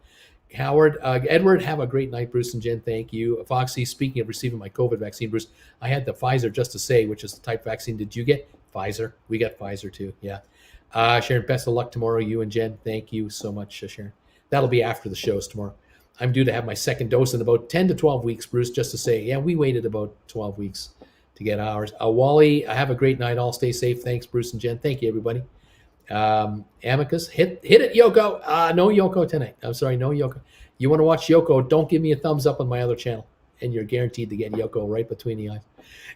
Howard, Edward, have a great night, Bruce and Jen. Thank you. Foxy, speaking of receiving my COVID vaccine, Bruce, I had the Pfizer just to say, which is the type vaccine. Did you get Pfizer? We got Pfizer too. Yeah. Sharon, best of luck tomorrow. You and Jen. Thank you so much, Sharon. That'll be after the shows tomorrow. I'm due to have my second dose in about 10 to 12 weeks, Bruce, just to say, yeah, we waited about 12 weeks to get ours. Wally, have a great night. All stay safe. Thanks, Bruce and Jen. Thank you, everybody. Amicus, hit it, Yoko. No Yoko tonight. I'm sorry, no Yoko. You want to watch Yoko, don't give me a thumbs up on my other channel, and you're guaranteed to get Yoko right between the eyes.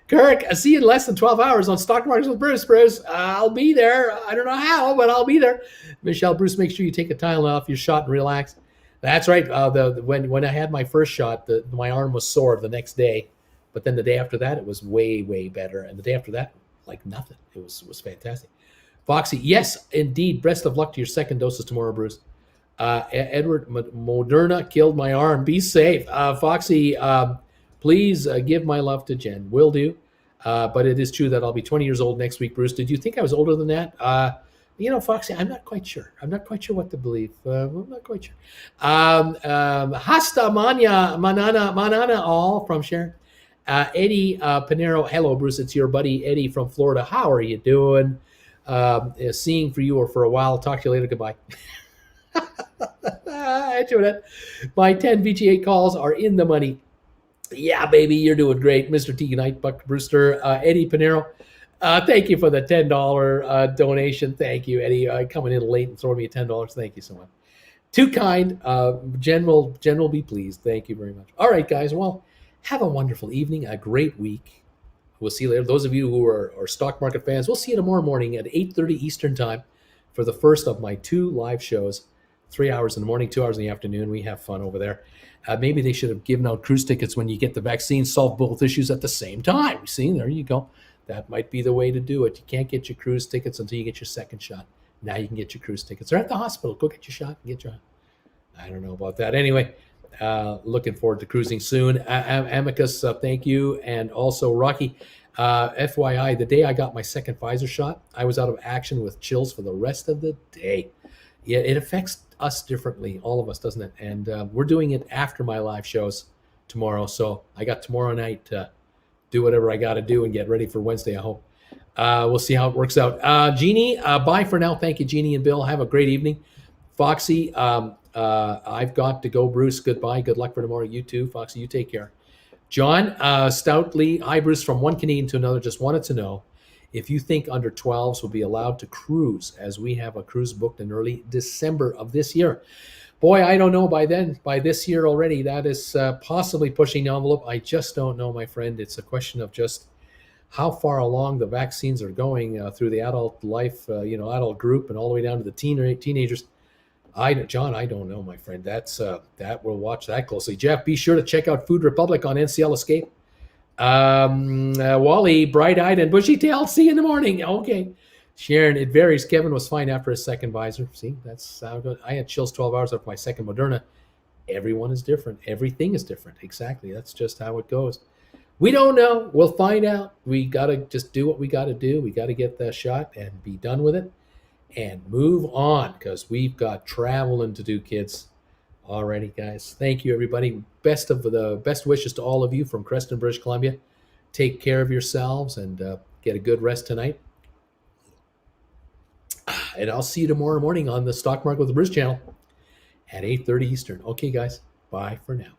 Kirk, I see you in less than 12 hours on Stock Markets with Bruce. I'll be there. I don't know how, but I'll be there. Michelle, Bruce, make sure you take a Tylenol off your shot and relax. That's right. When I had my first shot, my arm was sore the next day, but then the day after that, it was way, way better. And the day after that, like nothing. It was fantastic. Foxy, yes, indeed. Best of luck to your second doses tomorrow, Bruce. Edward, Moderna killed my arm. Be safe. Foxy, please give my love to Jen. Will do. But it is true that I'll be 20 years old next week, Bruce. Did you think I was older than that? Foxy, I'm not quite sure. I'm not quite sure what to believe. I'm not quite sure. Hasta manana all from Sharon. Eddie Pinero, hello, Bruce. It's your buddy Eddie from Florida. How are you doing? Seeing for you or for a while. Talk to you later. Goodbye. My 10 VGA calls are in the money. Yeah, baby, you're doing great. Mr. T. Knight, Buck Brewster, Eddie Pinero. Thank you for the $10 donation. Thank you, Eddie. Coming in late and throwing me $10. Thank you so much. Too kind. Jen will be pleased. Thank you very much. All right, guys. Well, have a wonderful evening, a great week. We'll see you later. Those of you who are stock market fans, we'll see you tomorrow morning at 8:30 Eastern time for the first of my 2 live shows. 3 hours in the morning, 2 hours in the afternoon. We have fun over there. Maybe they should have given out cruise tickets when you get the vaccine, solve both issues at the same time. See, there you go. That might be the way to do it. You can't get your cruise tickets until you get your second shot. Now you can get your cruise tickets. They're at the hospital. Go get your shot and get your... I don't know about that. Anyway, looking forward to cruising soon. Amicus, thank you. And also, Rocky, FYI, the day I got my second Pfizer shot, I was out of action with chills for the rest of the day. Yeah, it affects us differently, all of us, doesn't it? And we're doing it after my live shows tomorrow. So I got tomorrow night to do whatever I got to do and get ready for Wednesday, I hope. We'll see how it works out. Jeannie, bye for now. Thank you, Jeannie and Bill. Have a great evening. Foxy, I've got to go. Bruce, goodbye. Good luck for tomorrow. You too. Foxy, you take care. John, stoutly, hi, Bruce, from one Canadian to another. Just wanted to know if you think under 12s will be allowed to cruise, as we have a cruise booked in early December of this year. Boy, I don't know by then, by this year already. That is possibly pushing the envelope. I just don't know, my friend. It's a question of just how far along the vaccines are going through the adult life, adult group, and all the way down to the teenagers. John, I don't know, my friend. That we'll watch that closely. Jeff, be sure to check out Food Republic on NCL Escape. Wally, bright-eyed and bushy-tailed. See you in the morning. Okay. Sharon, it varies. Kevin was fine after his second Pfizer. See, that's how good. I had chills 12 hours after my second Moderna. Everyone is different. Everything is different. Exactly. That's just how it goes. We don't know. We'll find out. We got to just do what we got to do. We got to get the shot and be done with it and move on because we've got traveling to do, kids. Alrighty, guys. Thank you, everybody. Best wishes to all of you from Creston, British Columbia. Take care of yourselves and get a good rest tonight. And I'll see you tomorrow morning on the Stock Market with the Bruce channel at 8:30 Eastern. Okay, guys. Bye for now.